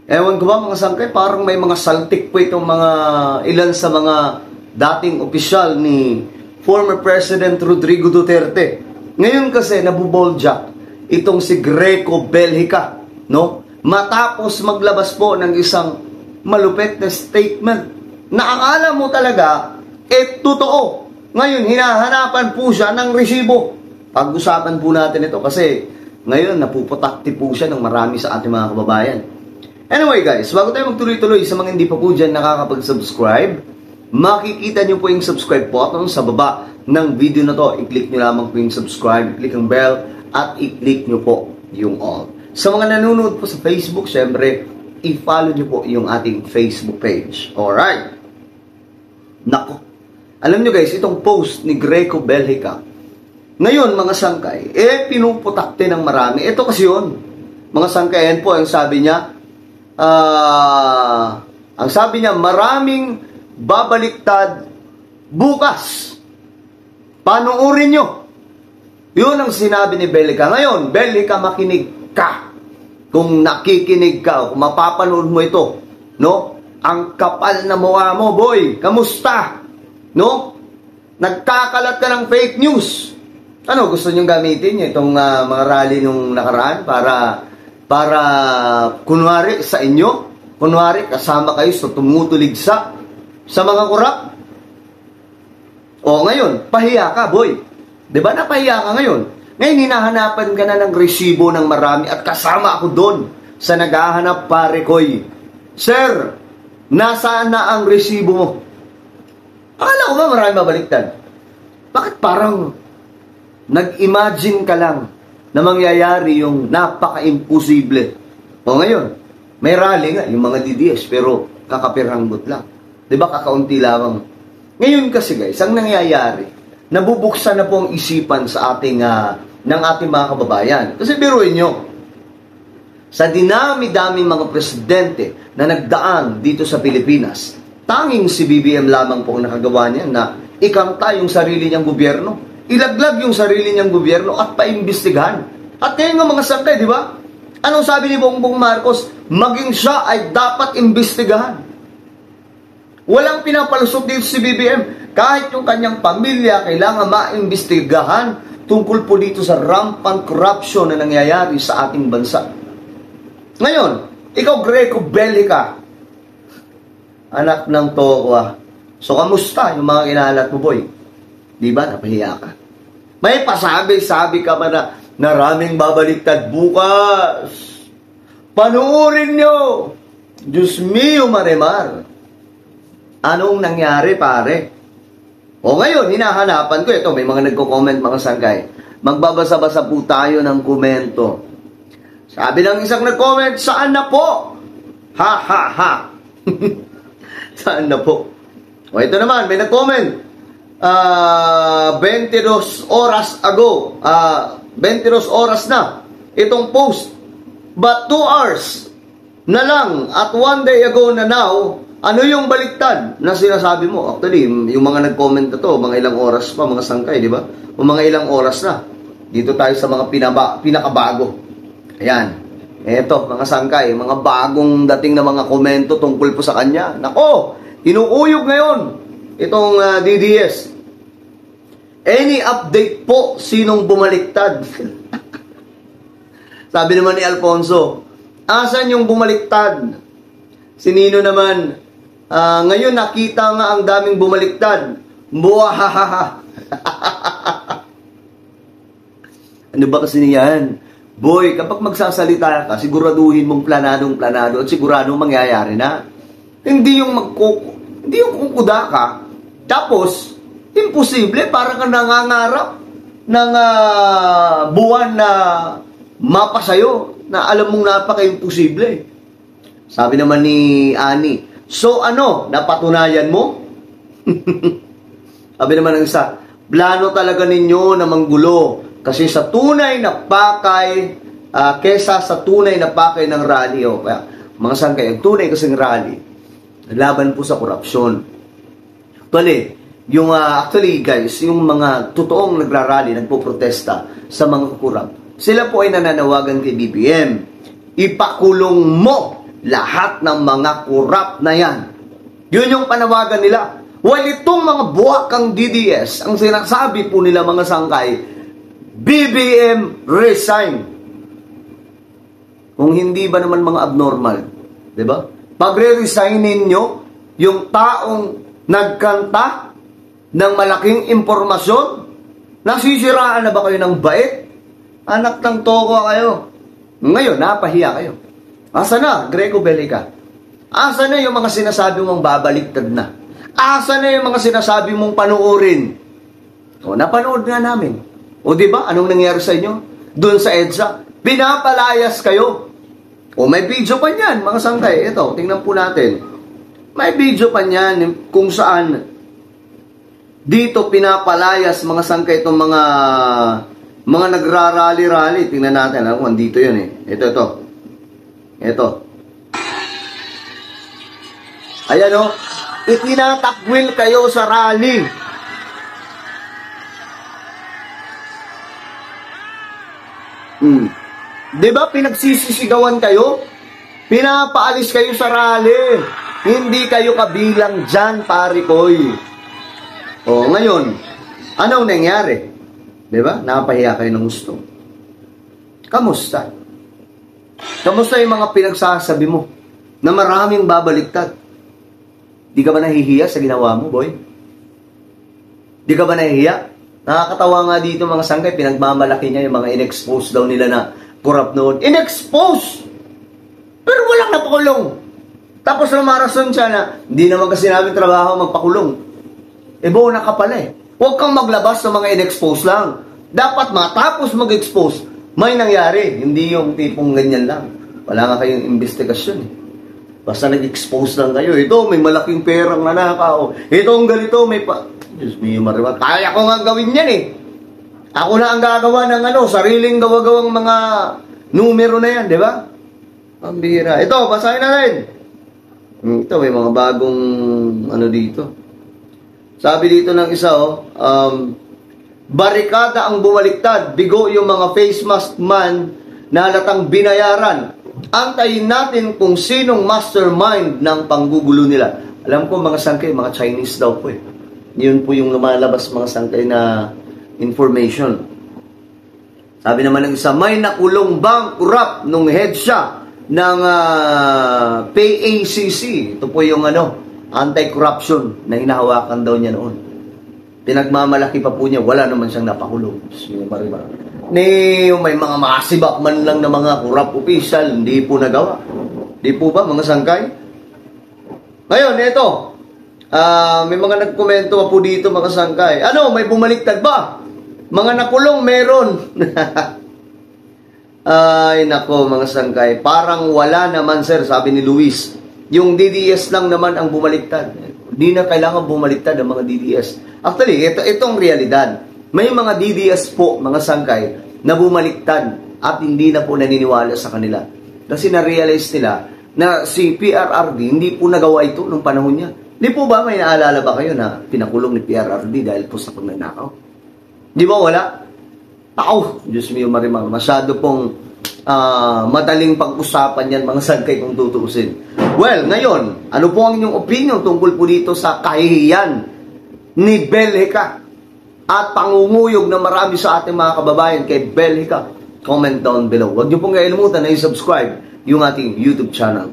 Ewan ko ba mga sangkay, parang may mga saltik po itong mga ilan sa mga dating opisyal ni former President Rodrigo Duterte. Ngayon kasi nabuboldjack itong si Greco Belhica, no? Matapos maglabas po ng isang malupit na statement na akala mo talaga, totoo. Ngayon, hinahanapan po siya ng resibo. Pag-usapan po natin ito kasi ngayon napuputakti po siya ng marami sa ating mga kababayan. Anyway guys, bago tayo magtuloy-tuloy sa mga hindi pa po dyan nakakapag-subscribe, makikita nyo po yung subscribe button sa baba ng video na to. I-click nyo lamang po yung subscribe, i-click ang bell, at i-click nyo po yung all. Sa mga nanonood po sa Facebook, syempre, i-follow nyo po yung ating Facebook page. Alright. Nako. Alam nyo guys, itong post ni Greco Belhica, ngayon mga sangkay, pinuputakte ng marami. Ito kasi yun. Mga sangkayan po, ang sabi niya, maraming babaliktad bukas. Panuurin nyo. Yun ang sinabi ni Belhica. Ngayon, Belhica, makinig ka. Kung nakikinig ka, o kung mapapanood mo ito, no? Ang kapal na mukha mo, boy. Kamusta? No? Nagkakalat ka ng fake news. Ano, gusto nyong gamitin niyo itong mga rally nung nakaraan para kunwari sa inyo, kunwari kasama kayo sa tumutulig sa mga kurap. O ngayon, pahiya ka, boy. 'Di ba napahiya ka ngayon? Ngayon hinahanapan ka na ng resibo ng marami at kasama ako doon sa naghahanap, pare koy. Sir, nasaan na ang resibo mo? Akala ko ba marami mabaliktad? Bakit parang nag-imagine ka lang na mangyayari yung napaka-imposible? O ngayon, may rally nga, yung mga DDS, pero kakapiranggot lang. Diba, kakaunti lamang. Ngayon kasi guys, ang nangyayari, nabubuksan na po ang isipan sa ating, ng ating mga kababayan. Kasi biruin nyo, sa dinami-daming mga presidente na nagdaan dito sa Pilipinas, tanging si BBM lamang po nakagawa niya na ikanta yung sarili niyang gobyerno. Ilaglag yung sarili niyang gobyerno at paimbestigahan. At ngayon nga mga sangkay, di ba? Anong sabi ni Bongbong Marcos? Maging siya ay dapat imbestigahan. Walang pinapalusot dito si BBM. Kahit yung kanyang pamilya kailangan maimbestigahan tungkol po dito sa rampant corruption na nangyayari sa ating bansa. Ngayon, ikaw Greco Belhica, anak ng tokwa. So, kamusta yung mga kinalat mo, boy? Di ba? Napahiya ka. May pasabi-sabi ka ba na maraming babaliktad bukas? Panuurin nyo! Diyos mio, Marimar. Anong nangyari, pare? O ngayon, hinahanapan ko. Ito, may mga nagko-comment, mga sangkay. Magbabasa-basa po tayo ng komento. Sabi ng isang nag-comment, saan na po? Ha, ha, ha. Saan na po? O ito naman, may nag-comment. 22 oras ago, 22 oras na itong post, but 2 hours na lang at 1 day ago na now, ano yung baliktad na sinasabi mo? Actually, yung mga nag-comment na to, mga ilang oras pa, mga sangkay, di ba? O mga ilang oras na. Dito tayo sa mga pinakabago. Ayan. Eto, mga sangkay, mga bagong dating na mga komento tungkol po sa kanya. Nako, inuuyog ngayon itong DDS. Any update po, sinong bumaliktad? Sabi naman ni Alfonso, asan yung bumaliktad? Sinino naman, ngayon nakita nga ang daming bumaliktad. Buwahahaha. Ano ba kasi niyan? Boy, kapag magsasalita ka, siguraduhin mong planadong at siguradong mangyayari na. Hindi yung kukuda ka, tapos, imposible, parang ka nangangarap ng buwan na mapa sa'yo, na alam mong napaka-imposible. Sabi naman ni Ani, so ano, napatunayan mo? Sabi naman ng isa, plano talaga ninyo na manggulo kasi sa tunay na pakay, kesa sa tunay na pakay ng rally. O, kaya, mga sangkay, ang tunay kasing rally, laban po sa korupsyon. Actually guys, yung mga totoong nagrarally, nagpo-protesta sa mga kukurap, sila po ay nananawagan kay BBM. Ipakulong mo lahat ng mga kurap na yan. Yun yung panawagan nila. While itong mga buwakang DDS, ang sinasabi po nila mga sangkay, BBM resign. Kung hindi ba naman mga abnormal, di ba? Pagre-resignin nyo yung taong nagkanta ng malaking impormasyon, nasisiraan na ba kayo ng bait? Anak ng toko kayo. Ngayon, napahiya kayo. Asa na, Greco Bellica? Asa na yung mga sinasabi mong babaliktad na? Asa na yung mga sinasabi mong panuorin? O, napanood nga namin. O, di ba? Anong nangyari sa inyo? Doon sa EDSA. Pinapalayas kayo. O, may video pa niyan, mga sangkay. Ito, tingnan po natin. May video pa niyan kung saan dito pinapalayas mga sangkay itong mga nagrarally-rally. Tingnan natin. Ano, dito yun eh. Ito. Ayan o. Itinatakwil kayo sa rally. Di ba pinagsisisigawan kayo? Pinapaalis kayo sa rally. Hindi kayo kabilang dyan, pari koy. O, ngayon, anong nangyari? Di ba? Napahiya kayo ng gusto. Kamusta? Kamusta yung mga pinagsasabi mo na maraming babaliktad? Di ka ba nahihiya sa ginawa mo, boy? Di ka ba nahihiya? Nakakatawa nga dito mga sangkay, pinagmamalaki niya yung mga in-expose daw nila na corrupt noon. In-expose! Pero walang napakulong. Tapos lumarason siya na, hindi naman kasi namin trabaho magpakulong. Bona ka pala eh. Huwag kang maglabas ng mga in-expose lang. Dapat matapos mag-expose, may nangyari. Hindi yung tipong ganyan lang. Wala nga kayong investigasyon eh. Basta nag-expose lang kayo. Ito, may malaking perang nanakaw. Ito, ang ganito, may pa... Diyos mo yung mariwat. Kaya ko nga gawin yan eh. Ako na ang gagawa ng sariling gawa-gawang mga numero na yan, di ba? Ang bihira. Ito, basahin natin. Ito, may mga bagong dito. Sabi dito ng isa, barikada ang bumaliktad. Bigo yung mga face mask man na halatang binayaran. Antayin natin kung sinong mastermind ng panggugulo nila. Alam ko mga sangkay, mga Chinese daw po eh. Yun po yung lumalabas mga sangkay na information. Sabi naman ng isa, may nakulong bang kurap nung head siya ng PACC. Ito po yung anti-corruption na hinahawakan daw niya noon. Pinagmamalaki pa po niya, wala naman siyang napakulong. May mga masibak man lang na mga corrupt official, hindi po nagawa. Hindi po ba, mga sangkay? Ngayon, ito. May mga nagkomento po dito, mga sangkay. May bumaliktad ba? Mga nakulong, meron. Ay, nako, mga sangkay. Parang wala naman, sir, sabi ni Luis. Yung DDS lang naman ang bumaliktad. Hindi na kailangan bumaliktad ang mga DDS. Actually, itong realidad. May mga DDS po, mga sangkay, na bumaliktad at hindi na po naniniwala sa kanila. Kasi na-realize nila na si PRRD hindi po nagawa ito nung panahon niya. Di po ba may naalala ba kayo na pinakulong ni PRRD dahil po sa pagnanakaw? Di ba wala? Diyos mio marimang, masyado pong madaling pag-usapan yan mga sangkay kung tutuusin. Well, ngayon, ano po ang inyong opinion tungkol po dito sa kahihiyan ni Bellica at pangunguyog na marami sa ating mga kababayan kay Bellica? Comment down below. Huwag niyo pong kailamutan na i-subscribe yung ating YouTube channel.